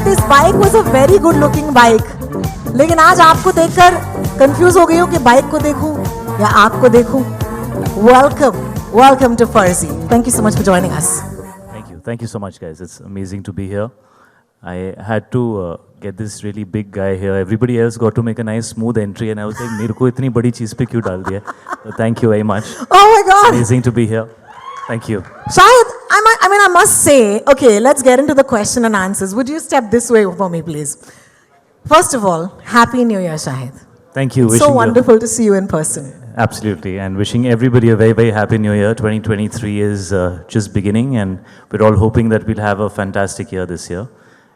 this bike was a very good looking bike. लेकिन आज आपको देखकर कंफ्यूज हो गई हूँ कि बाइक को देखूं या आपको देखूं. Welcome to Farzi. Thank you so much for joining us. Thank you so much, guys. It's amazing to be here. I had to get this really big guy here. Everybody else got to make a nice smooth entry, and I was like, मेरे को इतनी बड़ी चीज़ पे क्यों डाल दिया? So thank you very much. Oh my God! Amazing to be here. Thank you. Shahid, I must say, okay, let's get into the question and answers. Would you step this way for me, please? First of all, Happy New Year, Shahid. Thank you. It's so wonderful to see you in person. Absolutely, and wishing everybody a very, very happy new year. 2023 is just beginning, and we're all hoping that we'll have a fantastic year this year.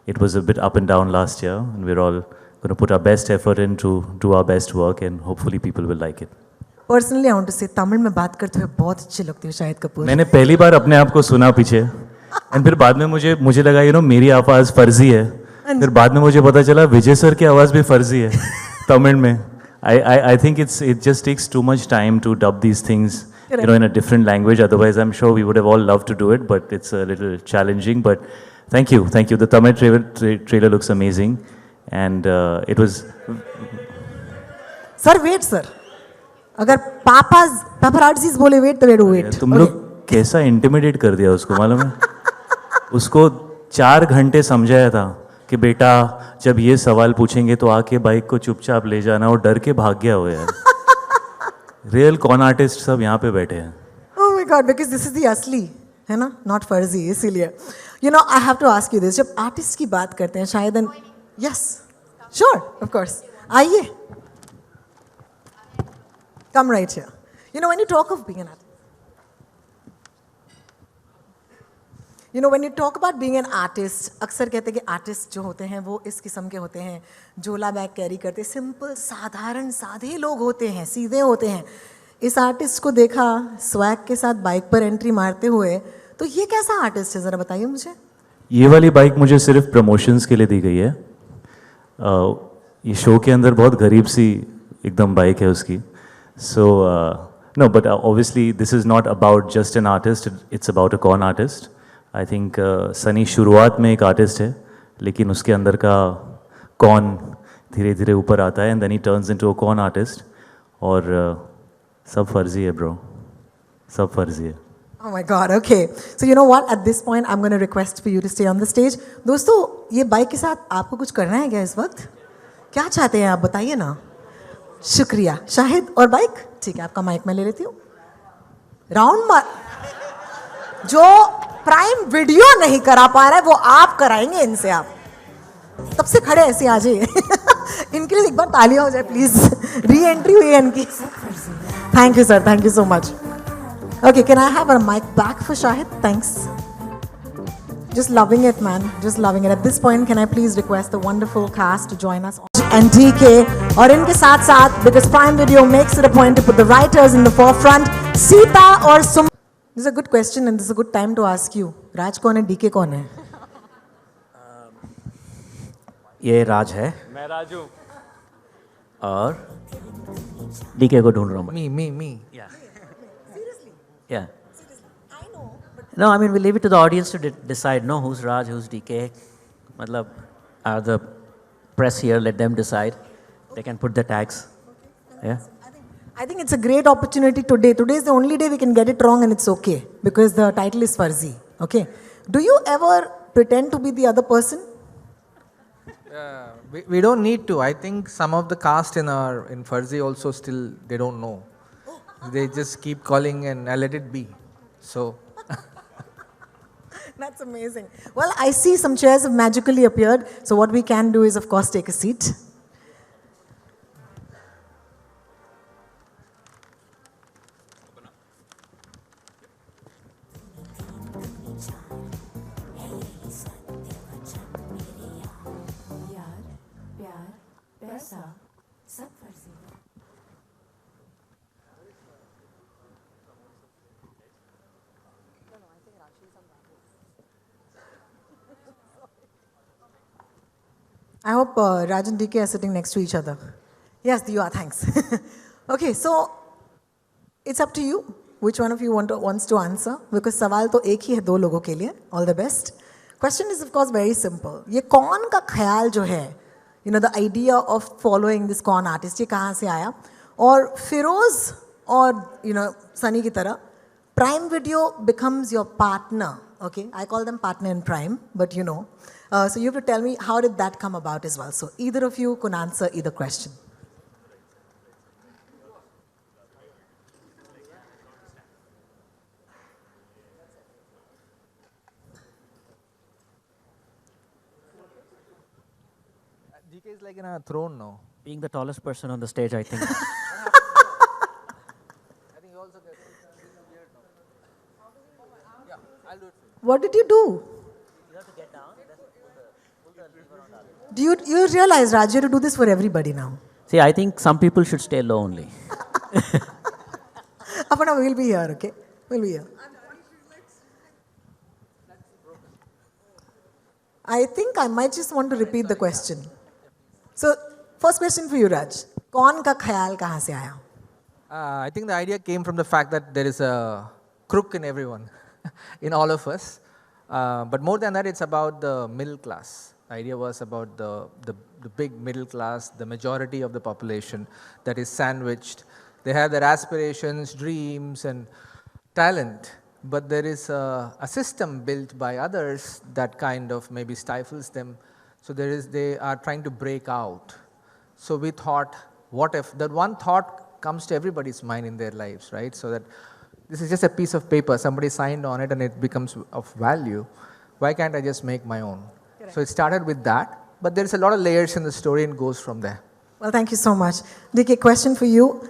It was a bit up and down last year, and we're all going to put our best effort in to do our best work, and hopefully people will like it. Personally, I want to say, Tamil में बात करते हुए बहुत अच्छी लगती हो शाहिद कपूर. मैंने पहली बार अपने आप को सुना पीछे, and फिर बाद में मुझे लगा मेरी आवाज़ फर्जी है. फिर बाद में मुझे पता चला विजय सर की आवाज़ भी फर्जी है तमिल में. I think it just takes too much time to dub these things, in a different language. Otherwise, I'm sure we would have all loved to do it, but it's a little challenging. But thank you. The Tamil trailer looks amazing, and it was. Sir, wait, sir. अगर paparazzis बोले wait, तो wait. तुम लोग कैसा intimidate कर दिया उसको, मालूम है? उसको 4 घंटे समझाया था कि बेटा जब ये सवाल पूछेंगे तो आके बाइक को चुपचाप ले जाना, और डर के भाग गया हो यार. रियल कॉन आर्टिस्ट सब यहाँ पे बैठे हैं. Oh my God, because this is the असली, है ना? Not फर्जी, इसीलिए. I have to ask you this. जब आर्टिस्ट की बात करते हैं शायद, yes, sure, of course. आइए. Come right here. When you talk of being an artist, when you talk about being an artist, अक्सर कहते हैं कि आर्टिस्ट जो होते हैं वो इस किस्म के होते हैं, झोला बैग कैरी करते, सिंपल साधारण सादे लोग होते हैं, सीधे होते हैं. इस आर्टिस्ट को देखा स्वैग के साथ बाइक पर एंट्री मारते हुए, तो ये कैसा आर्टिस्ट है, ज़रा बताइए मुझे. ये वाली बाइक मुझे सिर्फ प्रमोशंस के लिए दी गई है. ये शो के अंदर बहुत गरीब सी एकदम बाइक है उसकी. So no, but obviously this is not about just an artist, it's about a con artist. I think Sunny शुरुआत में एक आर्टिस्ट है, लेकिन उसके अंदर का कॉन धीरे धीरे ऊपर आता है, and then he turns into a con artist. और सब फर्जी है bro, सब फर्जी है. Oh my God, okay. So you know what? At this point, I'm going to request for you to stay on the stage. दोस्तों, ये bike के साथ आपको कुछ करना है क्या इस वक्त? क्या चाहते हैं आप, बताइए ना. शुक्रिया. शाहिद और बाइक, ठीक है, आपका माइक मैं ले लेती हूँ. राउंड मार. जो प्राइम वीडियो नहीं करा पा रहा है वो आप कराएंगे इनसे. आप तब से खड़े ऐसे आ जाइए. इनके लिए एक बार तालियां हो जाए प्लीज. री एंट्री हुई है इनकी. Thank you sir, thank you so much. Okay, can I have a mic back for Shahid? Thanks. Just loving it, man. Just loving it. At this point, can I please request the wonderful cast to join us? And DK. और इनके साथ साथ, because Prime Video makes it a point to put the writers in the forefront, Sita और सुम. This is a good question and this is a good time to ask you. राज कौन है, DK कौन है? ये राज है. मैं राजू. और DK को ढूंढ रहा हूँ. Me. Yeah. I know. No, I mean we leave it to the audience to decide. No, who's Raj, who's DK. Matlab, the press here, let them decide. They can put the tags. Yeah. I think it's a great opportunity today. Today is the only day we can get it wrong and it's okay because the title is Farzi. Okay. Do you ever pretend to be the other person? We don't need to. I think some of the cast in Farzi also still they don't know. They just keep calling and I let it be. So. That's amazing. Well, I see some chairs have magically appeared. So what we can do is, of course, take a seat. I hope Raj and DK are sitting next to each other. Yes, you are. Thanks. Okay, so it's up to you. Which one of you wants to answer? Because सवाल तो एक ही है दो लोगों के लिए. All the best. Question is of course very simple. ये कौन का ख्याल जो है, you know, the idea of following this con artist, ये कहाँ से आया? और फिरोज और you know सनी की तरह Prime Video becomes your partner. Okay, I call them partner in crime, but you know. So you have to tell me how did that come about as well. So either of you can answer either question. DK is like in a throne now. Being the tallest person on the stage, I think. I think he also gets a beard now. Yeah, I'll do it for you. What did you do? You have to get down. Do you realize, Raj, you have to do this for everybody now? See, I think some people should stay low only. Aparna, we'll be here, okay? We'll be here. I think I might just want to repeat the question. So, first question for you, Raj. कौन का ख्याल कहाँ से आया? I think the idea came from the fact that there is a crook in everyone, in all of us. But more than that, it's about the middle class. The idea was about the big middle class, the majority of the population that is sandwiched. They have their aspirations, dreams, and talent. But there is a system built by others that kind of maybe stifles them. So they are trying to break out. So we thought, what if that one thought comes to everybody's mind in their lives, right? So that this is just a piece of paper, somebody signed on it and it becomes of value. Why can't I just make my own? Correct. So it started with that, but there's a lot of layers in the story and goes from there. Well, thank you so much. DK, question for you.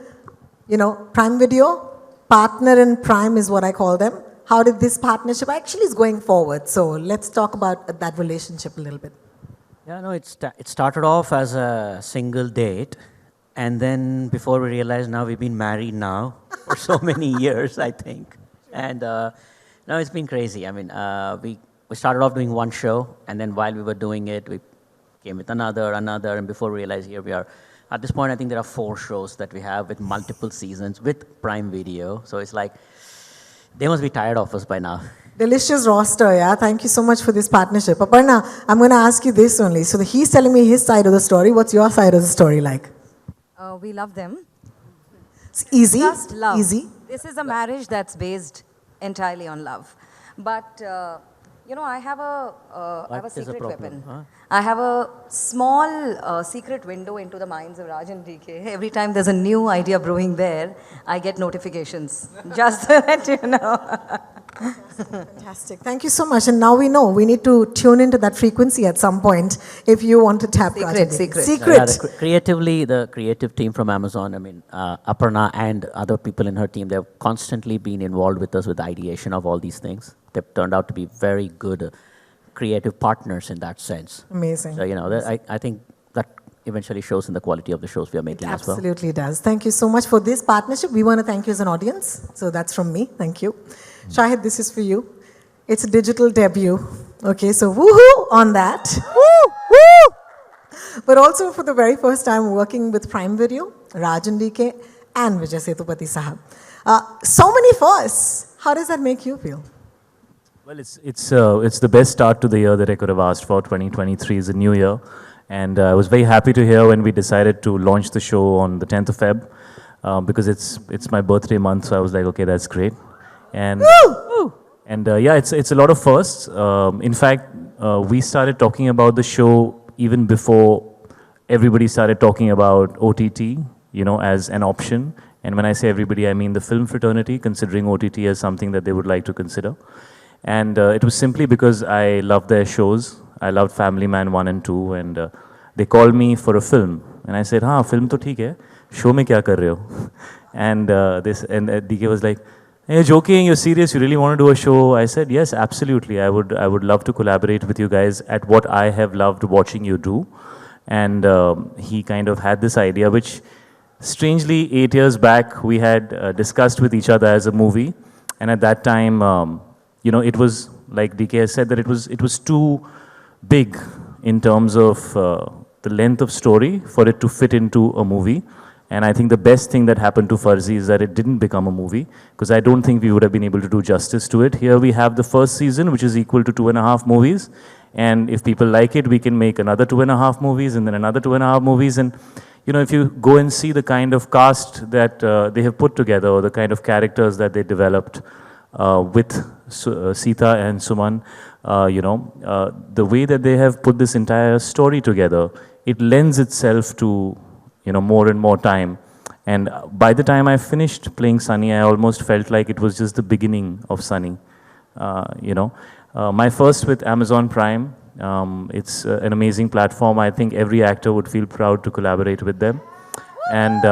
You know, Prime Video, partner in Prime is what I call them. How did this partnership actually is going forward? So let's talk about that relationship a little bit. Yeah, no, it started off as a single date, and then before we realized, now we've been married now for so many years, I think. And now it's been crazy. I mean, we started off doing one show, and then while we were doing it, we came with another, and before we realized, here we are. At this point, I think there are 4 shows that we have with multiple seasons with Prime Video. So it's like, they must be tired of us by now. Delicious roster, yeah. Thank you so much for this partnership. Aparna, I'm going to ask you this only. So he's telling me his side of the story. What's your side of the story like? We love them. It's easy. Just love. Easy. This is a marriage that's based entirely on love. But, you know, I have a secret weapon. Huh? I have a small secret window into the minds of Raj and DK. Every time there's a new idea brewing there, I get notifications. Just so that you know. Fantastic. Thank you so much. And now we know we need to tune into that frequency at some point if you want to tap Secret. Yeah, creatively, the creative team from Amazon, I mean, Aparna and other people in her team, they've constantly been involved with us with the ideation of all these things. They've turned out to be very good creative partners in that sense. Amazing. So, you know, I think that eventually shows in the quality of the shows we are making as well. Absolutely does. Thank you so much for this partnership. We want to thank you as an audience. So that's from me. Thank you. Shahid, this is for you. It's a digital debut. Okay, so woohoo on that. Woo, woo! But also for the very first time working with Prime Video, Raj and DK, and Vijay Sethupathi Sahab. So many firsts. How does that make you feel? Well, it's the best start to the year that I could have asked for. 2023 is a new year. And I was very happy to hear when we decided to launch the show on the 10th of Feb, because it's my birthday month, so I was like, okay, that's great. And yeah, it's a lot of firsts. In fact, we started talking about the show even before everybody started talking about OTT, you know, as an option. And when I say everybody, I mean the film fraternity, considering OTT as something that they would like to consider. And it was simply because I loved their shows. I loved Family Man 1 and 2, and they called me for a film. And I said, हाँ, film तो ठीक है, show में क्या कर रहे हो? And DK was like, hey, you're joking, you're serious, you really want to do a show? I said, yes, absolutely. I would love to collaborate with you guys at what I have loved watching you do. And he kind of had this idea, which strangely 8 years back we had discussed with each other as a movie. And at that time, you know, it was, like DK has said, that it was too big in terms of the length of story for it to fit into a movie. And I think the best thing that happened to Farzi is that it didn't become a movie, because I don't think we would have been able to do justice to it. Here we have the first season, which is equal to 2.5 movies. And if people like it, we can make another 2.5 movies and then another 2.5 movies. And, you know, if you go and see the kind of cast that they have put together, or the kind of characters that they developed with Sita and Suman, the way that they have put this entire story together, it lends itself to, you know, more and more time. And by the time I finished playing Sunny, I almost felt like it was just the beginning of Sunny. My first with Amazon Prime, it's an amazing platform. I think every actor would feel proud to collaborate with them. And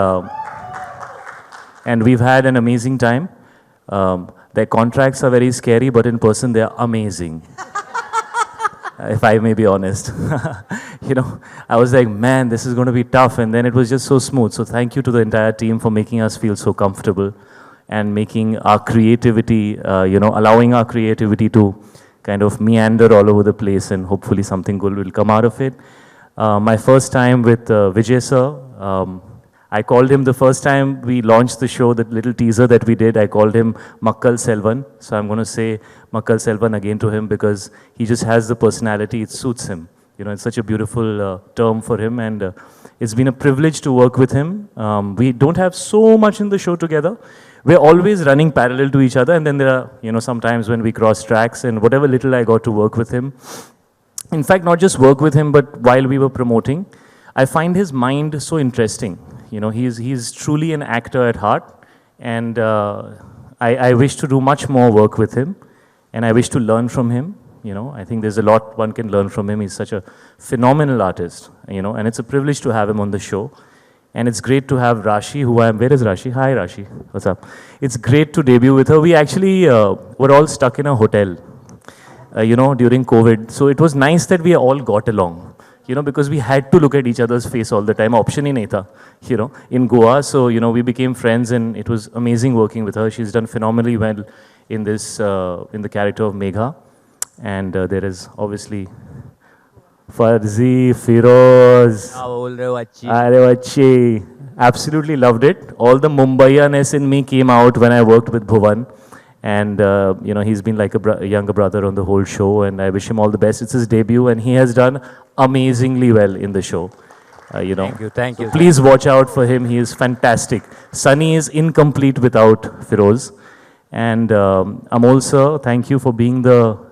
we've had an amazing time. Their contracts are very scary, but in person they are amazing. If I may be honest. I was like, man, this is going to be tough. And then it was just so smooth. So thank you to the entire team for making us feel so comfortable and making our creativity, allowing our creativity to kind of meander all over the place, and hopefully something good will come out of it. My first time with Vijay sir, I called him the first time we launched the show, that little teaser that we did, I called him Makkal Selvan. So I'm going to say Makkal Selvan again to him, because he just has the personality, it suits him. It's such a beautiful term for him, and it's been a privilege to work with him. We don't have so much in the show together. We're always running parallel to each other, and then there are, sometimes when we cross tracks, and whatever little I got to work with him. In fact, not just work with him, but while we were promoting, I find his mind so interesting. He's truly an actor at heart, and I wish to do much more work with him, and I wish to learn from him. I think there's a lot one can learn from him. He's such a phenomenal artist, and it's a privilege to have him on the show. And it's great to have Rashi, where is Rashi? Hi Rashi, what's up? It's great to debut with her. We actually were all stuck in a hotel, during COVID. So it was nice that we all got along, because we had to look at each other's face all the time. Option hi nahi tha, in Goa. So, we became friends, and it was amazing working with her. She's done phenomenally well in this, in the character of Megha. And there is obviously Farzi, Firoz. Arey absolutely loved it. All the Mumbaiya-ness in me came out when I worked with Bhuvan. And, he's been like a younger brother on the whole show, and I wish him all the best. It's his debut, and he has done amazingly well in the show. Thank you. Please watch out for him. He is fantastic. Sunny is incomplete without Firoz. And Amol sir, thank you for being the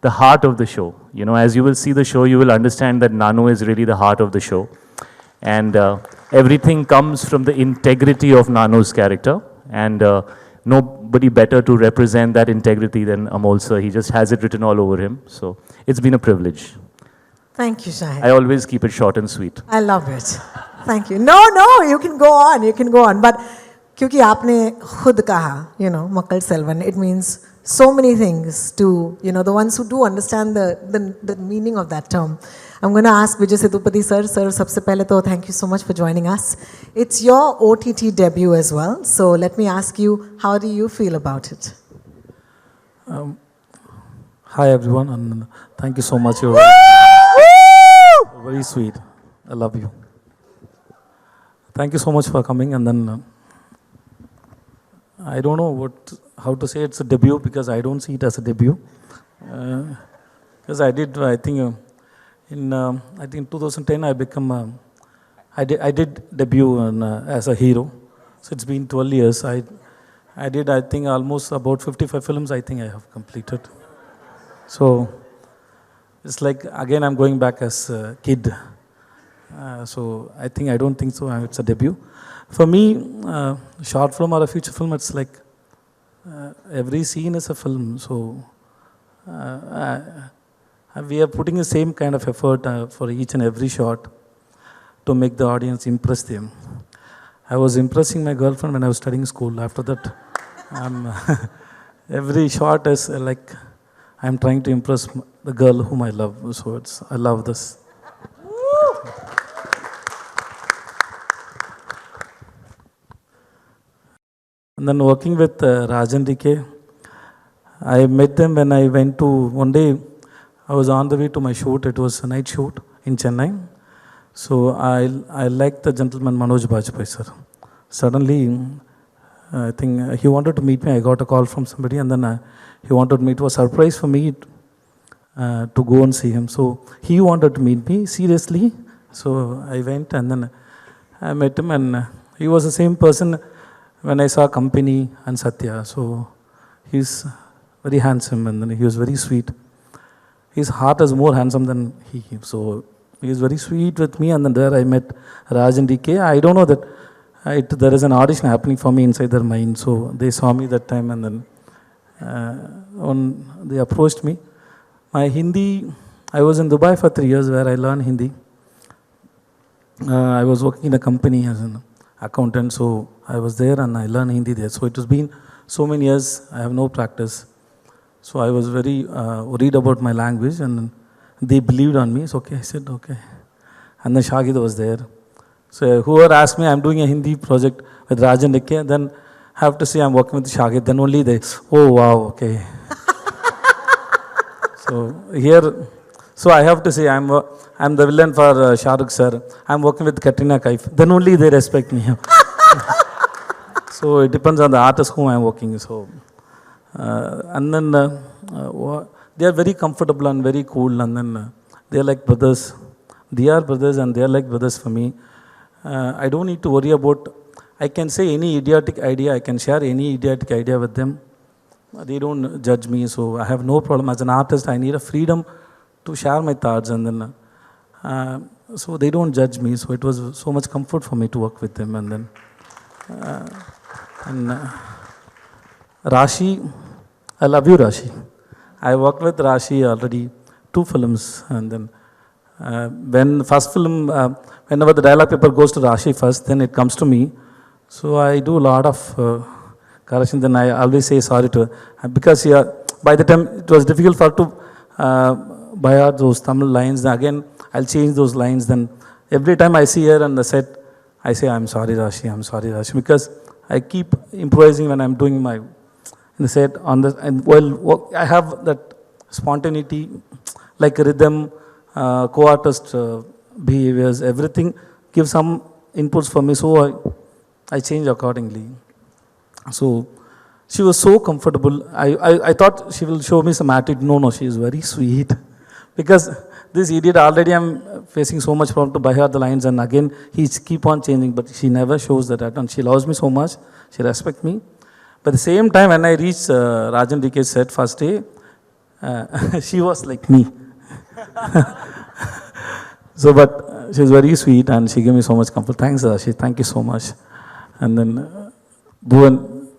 heart of the show. As you will see the show, you will understand that Nano is really the heart of the show. And everything comes from the integrity of Nano's character. And nobody better to represent that integrity than Amol sir. He just has it written all over him. So it's been a privilege. Thank you, Shahid. I always keep it short and sweet. I love it. Thank you. No, you can go on. But क्योंकि आपने खुद कहा, Makkal Selvan, it means so many things to, the ones who do understand the meaning of that term. I'm going to ask Vijay Sethupathi sir. Sir, sabse pehle to thank you so much for joining us. It's your OTT debut as well. So let me ask you, how do you feel about it? Hi everyone, and thank you so much. You're very sweet. I love you. Thank you so much for coming. And then I don't know how to say it's a debut, because I don't see it as a debut. Because I think in 2010 I did debut as a hero. So it's been 12 years. I think almost about 55 films I think I have completed. So it's like, again, I'm going back as a kid. So I don't think so. It's a debut. For me, short film or a feature film, it's like every scene is a film. So we are putting the same kind of effort for each and every shot to make the audience impress them. I was impressing my girlfriend when I was studying school. After that, every shot is like I'm trying to impress the girl whom I love. So I love this. And then working with Rajan DK, I met them when I went to, one day I was on the way to my shoot. It was a night shoot in Chennai. So I liked the gentleman Manoj Bajpayee sir. suddenly, I think he wanted to meet me. I got a call from somebody, and then he wanted me. It was a surprise for me to go and see him. So he wanted to meet me seriously. So I went, and then I met him, and he was the same person when I saw Company and Satya. So he's very handsome, and then he was very sweet. His heart is more handsome than he. So he is very sweet with me, and then there I met Raj and DK. I don't know that there is an audition happening for me inside their mind. So they saw me that time, and then they approached me. My Hindi, I was in Dubai for 3 years where I learned Hindi. I was working in a company as an accountant, so I was there and I learned Hindi there. So it has been so many years, I have no practice. So I was very worried about my language, and they believed on me. So okay, I said okay. And then Shahid was there. So whoever asked me, I'm doing a Hindi project with Raj and Nikke, then I have to say I'm working with Shahid. Then only they, oh wow, okay. So I have to say I'm the villain for Shah Rukh sir. I'm working with Katrina Kaif. Then only they respect me. So it depends on the artist whom I'm working. So and then they are very comfortable and very cool, and then they are like brothers. They are brothers and they are like brothers for me. I don't need to worry about. I can say any idiotic idea. I can share any idiotic idea with them. They don't judge me, so I have no problem. As an artist, I need a freedom to share my thoughts, and then so they don't judge me. So it was so much comfort for me to work with them, and then Rashi, I love you, Rashi. I worked with Rashi already 2 films, and then when first film, whenever the dialogue paper goes to Rashi first, then it comes to me. So I do a lot of correction. Then I always say sorry to her because by the time it was difficult for her to buy out those Tamil lines. Then again, I'll change those lines. Then every time I see her on the set, I say I'm sorry, Rashi. I'm sorry, Rashi, because I keep improvising when I'm doing my in the set on the and while I have that spontaneity, like rhythm, co-artist behaviors, everything gives some inputs for me. So I change accordingly. So she was so comfortable. I thought she will show me some attitude. No, she is very sweet. Because this idiot already I'm facing so much problem to buy her the lines, and again he keep on changing, but she never shows that. And she loves me so much. She respects me. But at the same time, when I reached Rajan DK's set first day, she was like me. So, but she was very sweet and she gave me so much comfort. Thanks, Rashi. Thank you so much. And then Bhuvan,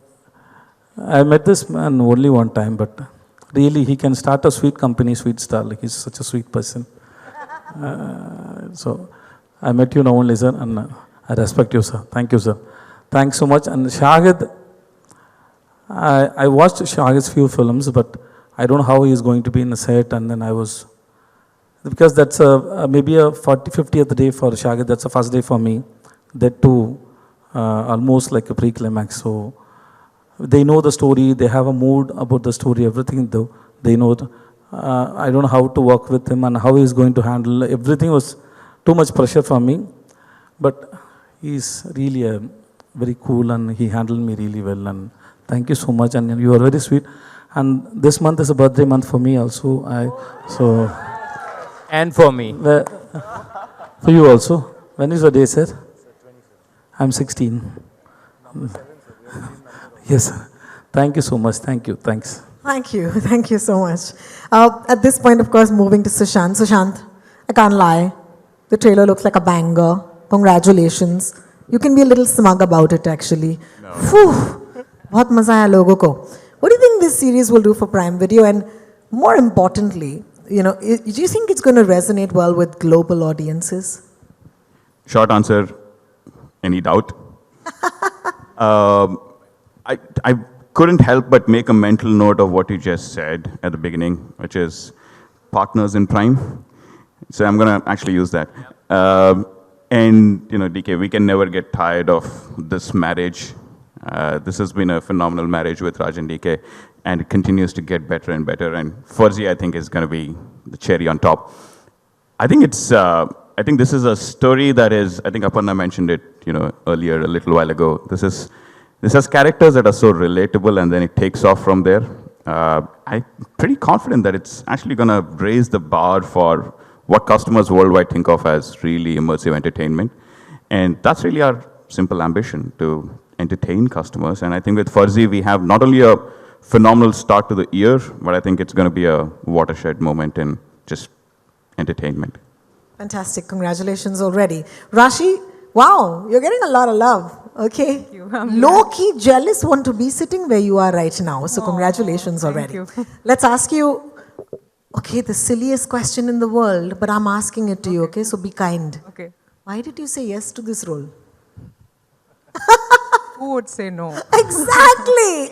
I met this man only one time, but really he can start a sweet company, sweet star. Like he's such a sweet person. So I met you now only, sir, and I respect you, sir. Thank you, sir. Thanks so much. And Shahid, I watched Shahid's few films, but I don't know how he is going to be in the set. And then I was, because that's maybe a 50th day for Shahid. That's the first day for me. That too, almost like a pre-climax. So they know the story. They have a mood about the story. Everything they know. I don't know how to work with him and how he's going to handle. Everything was too much pressure for me. But he's really very cool and he handled me really well. And thank you so much. And you are very sweet. And this month is a birthday month for me also. And for me. For you also. When is your day, sir? I'm 16. Yes. Thank you so much. Thank you. Thanks. Thank you. Thank you so much. At this point, of course, moving to Sushant. Sushant, I can't lie. The trailer looks like a banger. Congratulations. You can be a little smug about it, actually. No. Phew. बहुत मजा आया लोगों को. What do you think this series will do for Prime Video? And more importantly, do you think it's going to resonate well with global audiences? Short answer, any doubt? I couldn't help but make a mental note of what you just said at the beginning, which is partners in Prime. So I'm going to actually use that. And, DK, we can never get tired of this marriage. This has been a phenomenal marriage with Raj and DK, and it continues to get better and better. And Farzi, I think, is going to be the cherry on top. I think it's I think this is a story that is, I think Aparna mentioned it, earlier a little while ago. This has characters that are so relatable, and then it takes off from there. I'm pretty confident that it's actually going to raise the bar for what customers worldwide think of as really immersive entertainment. And that's really our simple ambition, to entertain customers. And I think with Farzi, we have not only a phenomenal start to the year, but I think it's going to be a watershed moment in just entertainment. Fantastic. Congratulations already. Rashi, wow, you're getting a lot of love. Okay. Thank you. Low-key jealous want to be sitting where you are right now. So congratulations already. you. Let's ask you, okay, the silliest question in the world, but I'm asking it to you, okay? So be kind. Okay. Why did you say yes to this role? Who would say no? Exactly.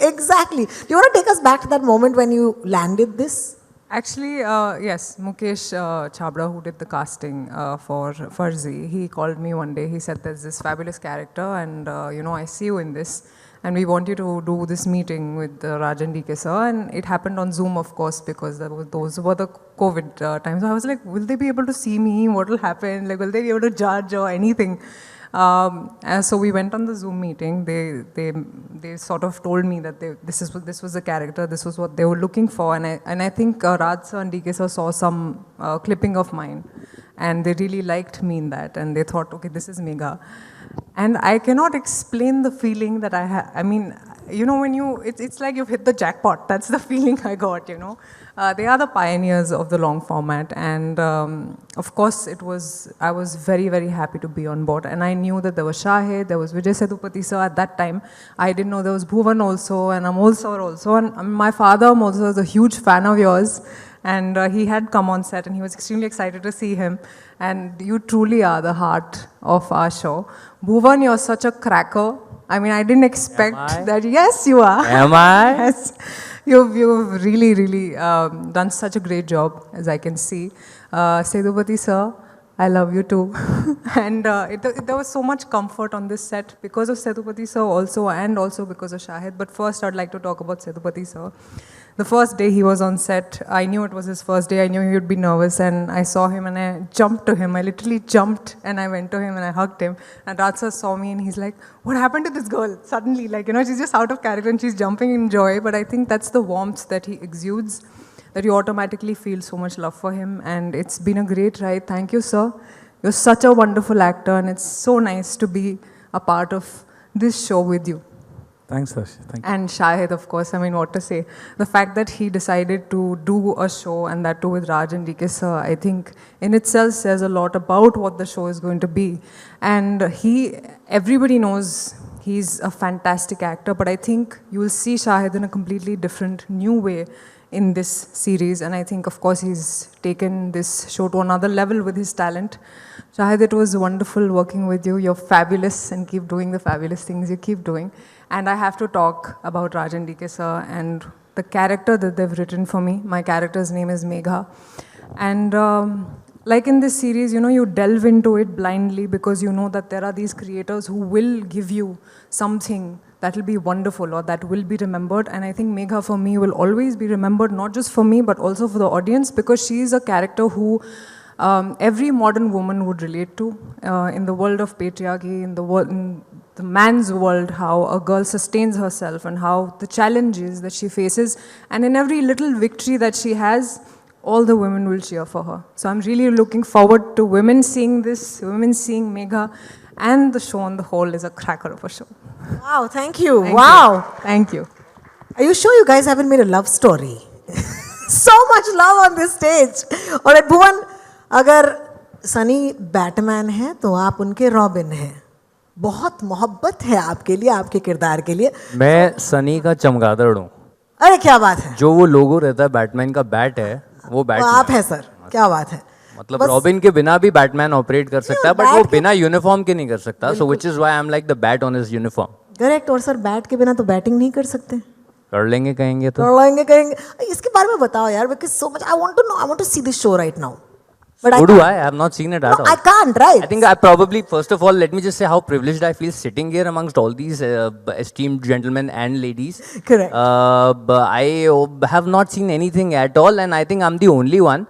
Do you want to take us back to that moment when you landed this? Actually, yes, Mukesh Chabra, who did the casting for Farzi, he called me one day. He said, there's this fabulous character and, I see you in this. And we want you to do this meeting with Rajan DK sir. And it happened on Zoom, of course, because those were the COVID times. So I was like, will they be able to see me? What will happen? Like, will they be able to judge or anything? And so we went on the Zoom meeting. They sort of told me that this was the character, this was what they were looking for, and I think Raj sir and DK sir saw some clipping of mine, and they really liked me in that, and they thought, okay, this is Megha. And I cannot explain the feeling that I have. I mean, when it's like you've hit the jackpot. That's the feeling I got, They are the pioneers of the long format. And of course, I was very, very happy to be on board. And I knew that there was Shahid, there was Vijay Sethupathi sir at that time. I didn't know there was Bhuvan also, and Amol sir also. And my father also was a huge fan of yours. And he had come on set, and he was extremely excited to see him. And you truly are the heart of our show. Bhuvan, you're such a cracker. I mean, I didn't expect that. Yes, you are. Am I? Yes. You've really, really done such a great job, as I can see. Sethupathi sir, I love you too. And there was so much comfort on this set because of Sethupathi sir also, and also because of Shahid. But first, I'd like to talk about Sethupathi sir. The first day he was on set, I knew it was his first day. I knew he would be nervous, and I saw him and I jumped to him. I literally jumped and I went to him and I hugged him. And Raj sir saw me and he's like, what happened to this girl? Suddenly, she's just out of character and she's jumping in joy. But I think that's the warmth that he exudes, that you automatically feel so much love for him. And it's been a great ride. Thank you, sir. You're such a wonderful actor, and it's so nice to be a part of this show with you. Thanks, Harsh. Thank you. And Shahid, of course, I mean, what to say. The fact that he decided to do a show, and that too with Raj and DK sir, I think in itself says a lot about what the show is going to be. And everybody knows he's a fantastic actor, but I think you will see Shahid in a completely different, new way in this series. And I think, of course, he's taken this show to another level with his talent. Shahid, it was wonderful working with you. You're fabulous, and keep doing the fabulous things you keep doing. And I have to talk about Rajan DK sir and the character that they've written for me. My character's name is Megha. And like in this series, you delve into it blindly because you know that there are these creators who will give you something that will be wonderful or that will be remembered. And I think Megha for me will always be remembered, not just for me, but also for the audience, because she is a character who every modern woman would relate to in the world of patriarchy, in the man's world, how a girl sustains herself and how the challenges that she faces. And in every little victory that she has, all the women will cheer for her. So I'm really looking forward to women seeing this, women seeing Megha, and the show on the whole is a cracker of a show. Wow, thank you. Thank you. Are you sure you guys haven't made a love story? So much love on this stage. All right, Bhuvan, अगर Sunny Batman है तो आप उनके robin हैं. बहुत मोहब्बत है आपके लिए, आपके किरदार के लिए. मैं सनी का चमगादड़ हूँ. अरे क्या बात है. जो वो लोगो रहता है बैटमैन का, बैट है वो बैट. आप है सर, क्या बात है. मतलब रॉबिन के बिना भी बैटमैन ऑपरेट कर सकता है, बट वो बिना यूनिफॉर्म के नहीं कर सकता. So which is why I am like the bat on his uniform. Correct. और सर बैट के बिना तो बैटिंग नहीं कर सकते. कर लेंगे कहेंगे तो. कर लेंगे कहेंगे. इसके बारे में बताओ यार, because so much I want to know. I want to see this show right now. But so do I. I have not seen it at all. I can't, right? I think I probably, first of all, let me just say how privileged I feel sitting here amongst all these esteemed gentlemen and ladies. Correct. But I have not seen anything at all, and I think I'm the only one.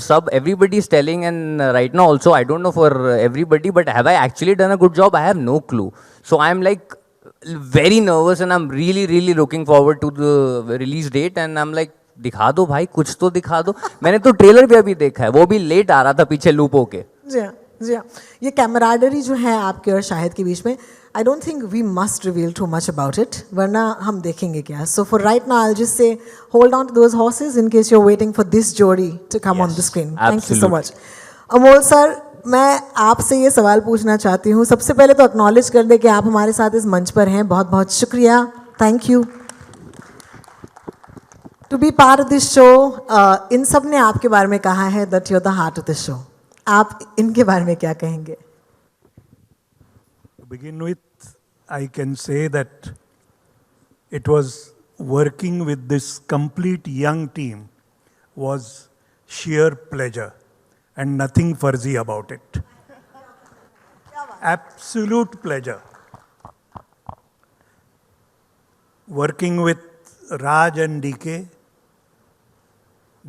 So everybody is telling, and right now also, I don't know for everybody, but have I actually done a good job? I have no clue. So I'm like very nervous, and I'm really, really looking forward to the release date. And I'm like, दिखा दो भाई, कुछ तो दिखा दो. मैंने तो trailer भी अभी देखा है, वो भी लेट आ रहा था पीछे लूप होके. जी हाँ, जी हाँ. ये कैमराडरी जो है आपके और शाहिद के बीच में, I don't think we must reveal too much about it, वरना हम देखेंगे क्या. So for right now, I'll just say, hold on to those horses in case you're waiting for this Jodi to come on the screen. Thank you so much. Amol sir, मैं आपसे ये सवाल पूछना चाहती हूँ. सबसे पहले तो acknowledge कर दे कि आप हमारे साथ इस मंच पर हैं. बहुत बहुत शुक्रिया. Thank you. To be part of this show, इन सब ने आपके बारे में कहा है that you're the heart of the show. आप इनके बारे में क्या कहेंगे? To begin with, I can say that it was working with this complete young team was sheer pleasure and nothing Farzi about it. Absolute pleasure. Working with Raj and DK,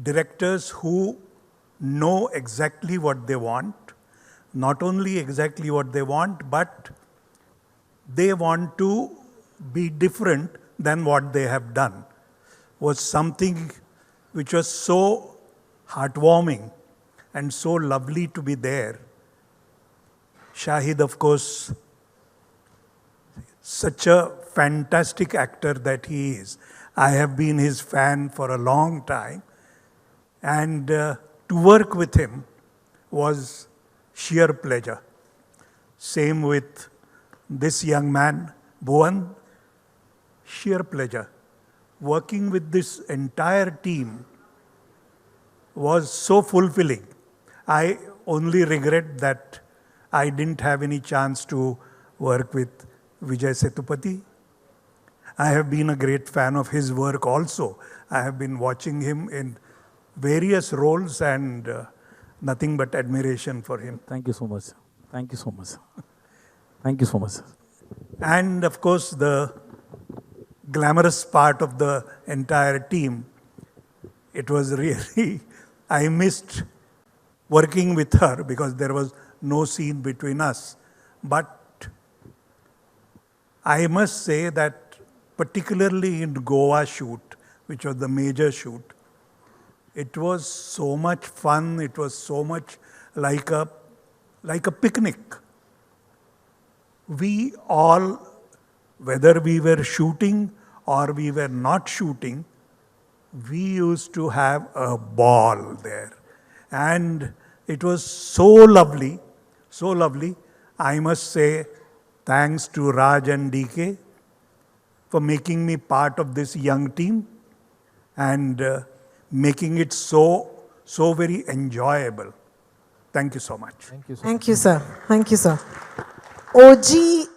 directors who know exactly what they want, not only exactly what they want, but they want to be different than what they have done, was something which was so heartwarming and so lovely to be there. Shahid, of course, such a fantastic actor that he is. I have been his fan for a long time, and to work with him was sheer pleasure. Same with this young man, Bhuvan, sheer pleasure. Working with this entire team was so fulfilling. I only regret that I didn't have any chance to work with Vijay Sethupathi. I have been a great fan of his work also. I have been watching him in various roles and nothing but admiration for him. Thank you so much. Thank you so much. Thank you so much. And of course, the glamorous part of the entire team, it was really, I missed working with her because there was no scene between us. But I must say that particularly in Goa shoot, which was the major shoot, it was so much fun, it was so much like a picnic. We all, whether we were shooting or we were not shooting, we used to have a ball there. And it was so lovely, so lovely. I must say thanks to Raj and DK for making me part of this young team and making it so very enjoyable. Thank you so much. Thank you, sir. Thank you, sir. OG